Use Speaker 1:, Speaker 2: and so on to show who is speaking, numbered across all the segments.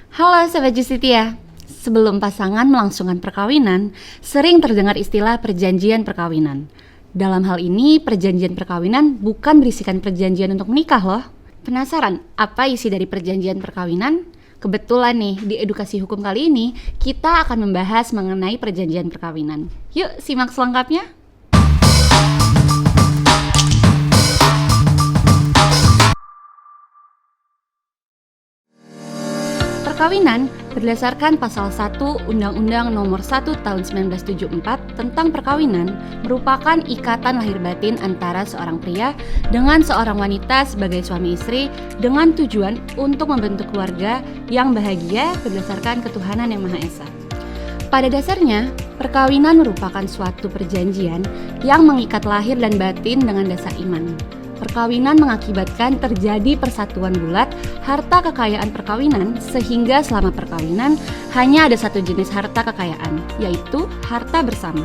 Speaker 1: Halo Sobat Justitia, sebelum pasangan melangsungkan perkawinan, sering terdengar istilah perjanjian perkawinan. Dalam hal ini, perjanjian perkawinan bukan berisikan perjanjian untuk menikah loh. Penasaran apa isi dari perjanjian perkawinan? Kebetulan nih, di edukasi hukum kali ini, kita akan membahas mengenai perjanjian perkawinan. Yuk simak selengkapnya. Perkawinan berdasarkan pasal 1 Undang-Undang Nomor 1 Tahun 1974 tentang perkawinan merupakan ikatan lahir batin antara seorang pria dengan seorang wanita sebagai suami istri dengan tujuan untuk membentuk keluarga yang bahagia berdasarkan ketuhanan yang Maha Esa. Pada dasarnya, perkawinan merupakan suatu perjanjian yang mengikat lahir dan batin dengan dasar iman. Perkawinan mengakibatkan terjadi persatuan bulat harta kekayaan perkawinan sehingga selama perkawinan hanya ada satu jenis harta kekayaan, yaitu harta bersama.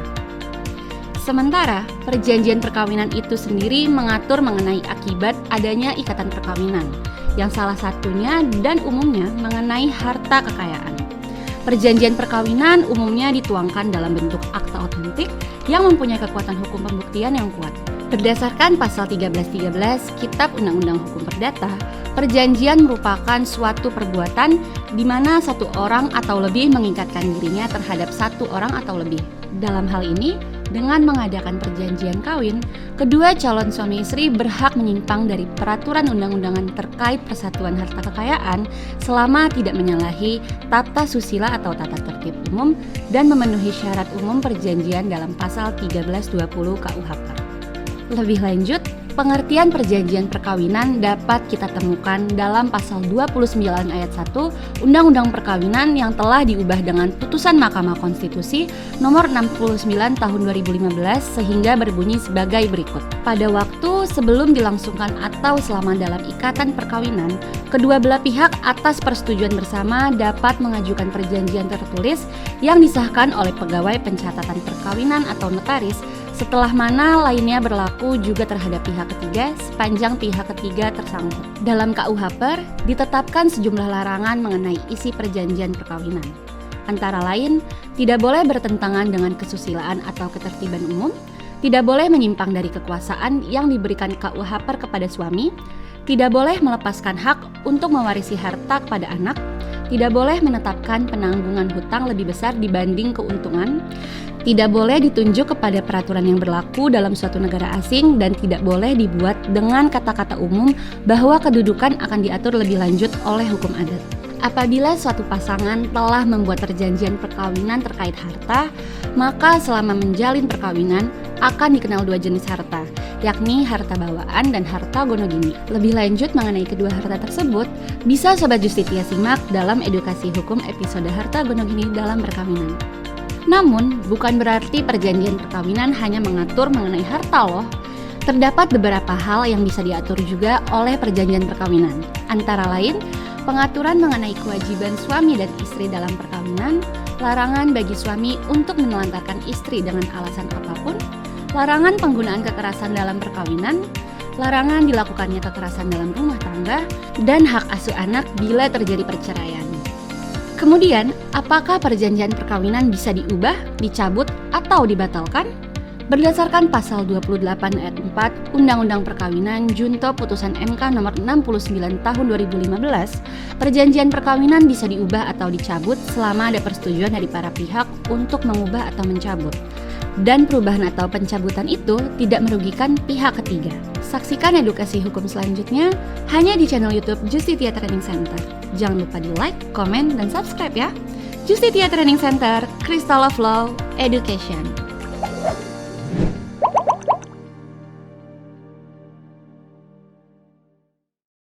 Speaker 1: Sementara, perjanjian perkawinan itu sendiri mengatur mengenai akibat adanya ikatan perkawinan, yang salah satunya dan umumnya mengenai harta kekayaan. Perjanjian perkawinan umumnya dituangkan dalam bentuk akta otentik yang mempunyai kekuatan hukum pembuktian yang kuat. Berdasarkan pasal 1313 Kitab Undang-Undang Hukum Perdata, perjanjian merupakan suatu perbuatan di mana satu orang atau lebih mengikatkan dirinya terhadap satu orang atau lebih. Dalam hal ini, dengan mengadakan perjanjian kawin, kedua calon suami istri berhak menyimpang dari peraturan undang-undangan terkait persatuan harta kekayaan selama tidak menyalahi tata susila atau tata tertib umum dan memenuhi syarat umum perjanjian dalam pasal 1320 KUHP. Lebih lanjut, pengertian perjanjian perkawinan dapat kita temukan dalam pasal 29 ayat 1 Undang-Undang Perkawinan yang telah diubah dengan putusan Mahkamah Konstitusi nomor 69 tahun 2015 sehingga berbunyi sebagai berikut. Pada waktu sebelum dilangsungkan atau selama dalam ikatan perkawinan, kedua belah pihak atas persetujuan bersama dapat mengajukan perjanjian tertulis yang disahkan oleh pegawai pencatatan perkawinan atau notaris setelah mana lainnya berlaku juga terhadap pihak ketiga sepanjang pihak ketiga tersangkut. Dalam KUHP ditetapkan sejumlah larangan mengenai isi perjanjian perkawinan. Antara lain, tidak boleh bertentangan dengan kesusilaan atau ketertiban umum, tidak boleh menyimpang dari kekuasaan yang diberikan KUHP kepada suami, tidak boleh melepaskan hak untuk mewarisi harta kepada anak, tidak boleh menetapkan penanggungan hutang lebih besar dibanding keuntungan, tidak boleh ditunjuk kepada peraturan yang berlaku dalam suatu negara asing dan tidak boleh dibuat dengan kata-kata umum bahwa kedudukan akan diatur lebih lanjut oleh hukum adat. Apabila suatu pasangan telah membuat perjanjian perkawinan terkait harta, maka selama menjalin perkawinan akan dikenal dua jenis harta, yakni harta bawaan dan harta gonogini. Lebih lanjut mengenai kedua harta tersebut, bisa Sobat Justitia simak dalam edukasi hukum episode harta gonogini dalam perkawinan. Namun, bukan berarti perjanjian perkawinan hanya mengatur mengenai harta loh. Terdapat beberapa hal yang bisa diatur juga oleh perjanjian perkawinan. Antara lain, pengaturan mengenai kewajiban suami dan istri dalam perkawinan, larangan bagi suami untuk menelantarkan istri dengan alasan apapun, larangan penggunaan kekerasan dalam perkawinan, larangan dilakukannya kekerasan dalam rumah tangga, dan hak asuh anak bila terjadi perceraian. Kemudian, apakah perjanjian perkawinan bisa diubah, dicabut, atau dibatalkan? Berdasarkan pasal 28 ayat 4 Undang-Undang Perkawinan Junto Putusan MK nomor 69 tahun 2015, perjanjian perkawinan bisa diubah atau dicabut selama ada persetujuan dari para pihak untuk mengubah atau mencabut. Dan perubahan atau pencabutan itu tidak merugikan pihak ketiga. Saksikan edukasi hukum selanjutnya hanya di channel YouTube Justitia Training Center. Jangan lupa di like, komen, dan subscribe ya. Justitia Training Center, Crystal of Law Education.